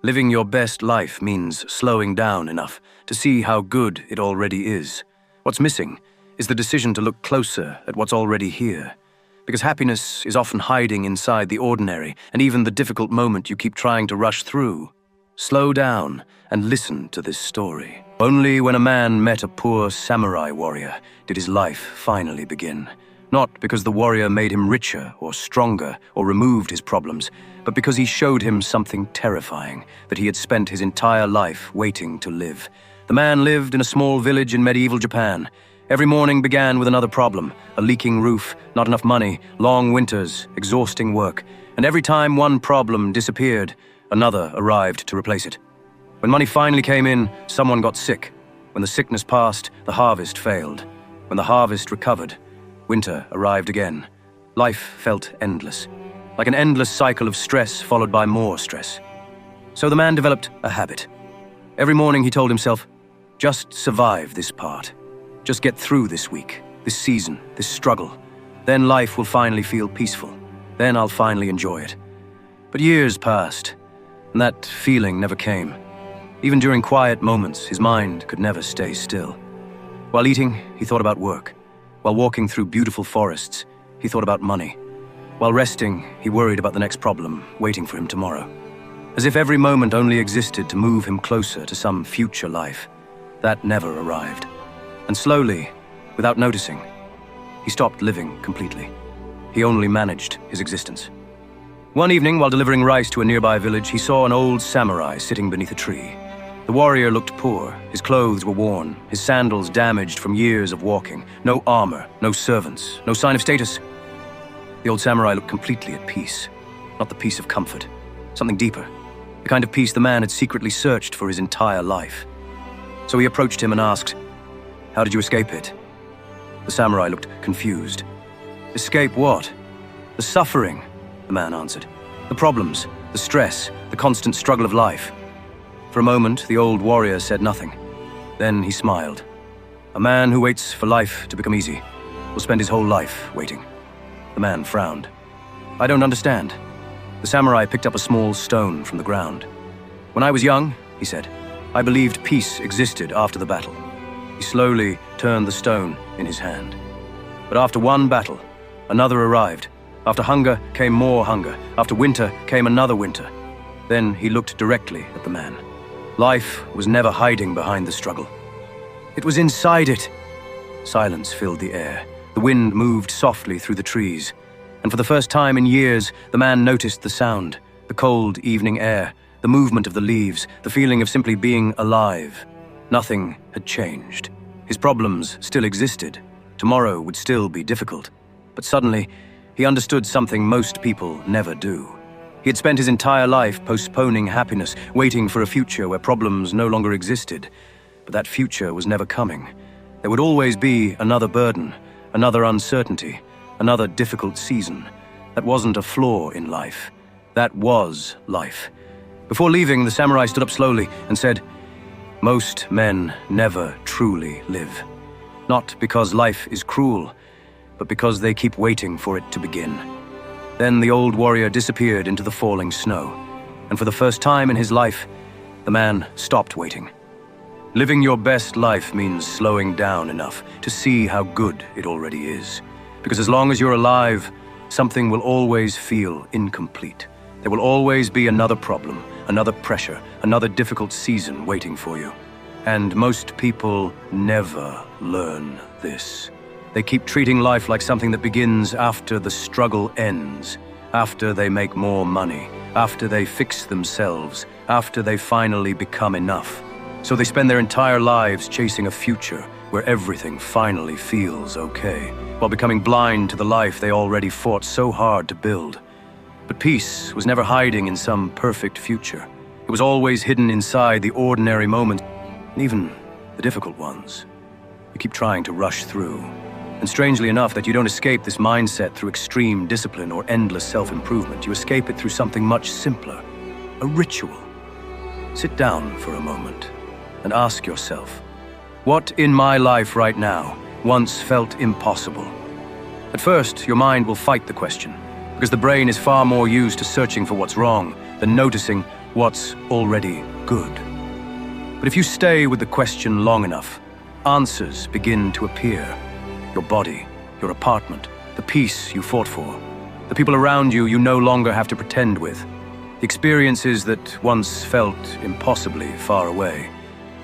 Living your best life means slowing down enough to see how good it already is. What's missing is the decision to look closer at what's already here. Because happiness is often hiding inside the ordinary and even the difficult moment you keep trying to rush through. Slow down and listen to this story. Only when a man met a poor samurai warrior did his life finally begin. Not because the warrior made him richer or stronger or removed his problems, but because he showed him something terrifying that he had spent his entire life waiting to live. The man lived in a small village in medieval Japan. Every morning began with another problem: a leaking roof, not enough money, long winters, exhausting work. And every time one problem disappeared, another arrived to replace it. When money finally came in, someone got sick. When the sickness passed, the harvest failed. When the harvest recovered, winter arrived again. Life felt endless, like an endless cycle of stress followed by more stress. So the man developed a habit. Every morning he told himself, just survive this part. Just get through this week, this season, this struggle. Then life will finally feel peaceful. Then I'll finally enjoy it. But years passed, and that feeling never came. Even during quiet moments, his mind could never stay still. While eating, he thought about work. While walking through beautiful forests, he thought about money. While resting, he worried about the next problem waiting for him tomorrow. As if every moment only existed to move him closer to some future life. That never arrived. And slowly, without noticing, he stopped living completely. He only managed his existence. One evening, while delivering rice to a nearby village, he saw an old samurai sitting beneath a tree. The warrior looked poor. His clothes were worn, his sandals damaged from years of walking. No armor, no servants, no sign of status. The old samurai looked completely at peace. Not the peace of comfort, something deeper. The kind of peace the man had secretly searched for his entire life. So he approached him and asked, "How did you escape it?" The samurai looked confused. "Escape what?" "The suffering," the man answered. "The problems, the stress, the constant struggle of life." For a moment, the old warrior said nothing. Then he smiled. "A man who waits for life to become easy will spend his whole life waiting." The man frowned. "I don't understand." The samurai picked up a small stone from the ground. "When I was young," he said, "I believed peace existed after the battle." He slowly turned the stone in his hand. But after one battle, another arrived. After hunger came more hunger. After winter came another winter. Then he looked directly at the man. Life was never hiding behind the struggle. It was inside it. Silence filled the air. The wind moved softly through the trees. And for the first time in years, the man noticed the sound, the cold evening air, the movement of the leaves, the feeling of simply being alive. Nothing had changed. His problems still existed. Tomorrow would still be difficult. But suddenly, he understood something most people never do. He had spent his entire life postponing happiness, waiting for a future where problems no longer existed. But that future was never coming. There would always be another burden, another uncertainty, another difficult season. That wasn't a flaw in life. That was life. Before leaving, the samurai stood up slowly and said, "Most men never truly live. Not because life is cruel, but because they keep waiting for it to begin." Then the old warrior disappeared into the falling snow, and for the first time in his life, the man stopped waiting. Living your best life means slowing down enough to see how good it already is. Because as long as you're alive, something will always feel incomplete. There will always be another problem, another pressure, another difficult season waiting for you. And most people never learn this. They keep treating life like something that begins after the struggle ends, after they make more money, after they fix themselves, after they finally become enough. So they spend their entire lives chasing a future where everything finally feels okay, while becoming blind to the life they already fought so hard to build. But peace was never hiding in some perfect future. It was always hidden inside the ordinary moments, even the difficult ones. You keep trying to rush through. And strangely enough, that you don't escape this mindset through extreme discipline or endless self-improvement. You escape it through something much simpler, a ritual. Sit down for a moment and ask yourself, what in my life right now once felt impossible? At first, your mind will fight the question, because the brain is far more used to searching for what's wrong than noticing what's already good. But if you stay with the question long enough, answers begin to appear. Your body, your apartment, the peace you fought for, the people around you you no longer have to pretend with, the experiences that once felt impossibly far away.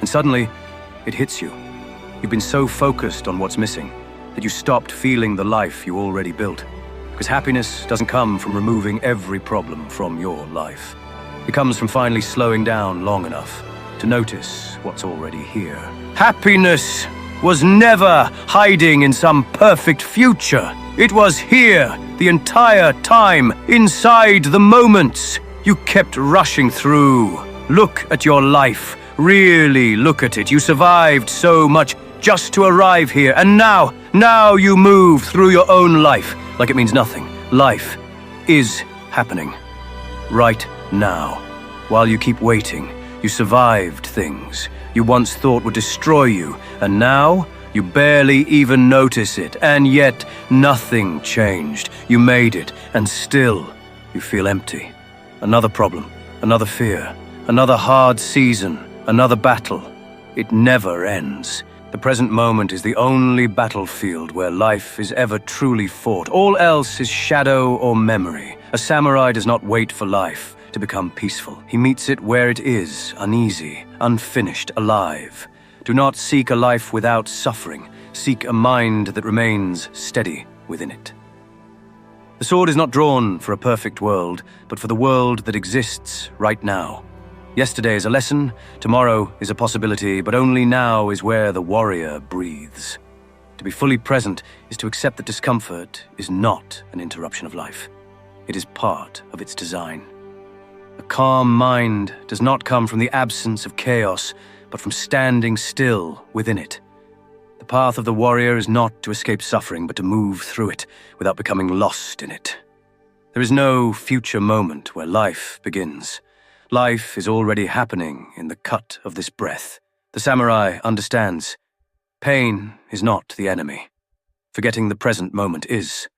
And suddenly, it hits you. You've been so focused on what's missing that you stopped feeling the life you already built. Because happiness doesn't come from removing every problem from your life. It comes from finally slowing down long enough to notice what's already here. Happiness was never hiding in some perfect future. It was here the entire time, inside the moments you kept rushing through. Look at your life. Really look at it. You survived so much just to arrive here, and now you move through your own life like it means nothing. Life is happening right now. While you keep waiting, you survived things you once thought would destroy you, and now you barely even notice it, and yet nothing changed. You made it, and still you feel empty. Another problem, another fear, another hard season, another battle. It never ends. The present moment is the only battlefield where life is ever truly fought. All else is shadow or memory. A samurai does not wait for life to become peaceful. He meets it where it is, uneasy, unfinished, alive. Do not seek a life without suffering. Seek a mind that remains steady within it. The sword is not drawn for a perfect world, but for the world that exists right now. Yesterday is a lesson, tomorrow is a possibility, but only now is where the warrior breathes. To be fully present is to accept that discomfort is not an interruption of life. It is part of its design. A calm mind does not come from the absence of chaos, but from standing still within it. The path of the warrior is not to escape suffering, but to move through it without becoming lost in it. There is no future moment where life begins. Life is already happening in the cut of this breath. The samurai understands. Pain is not the enemy. Forgetting the present moment is.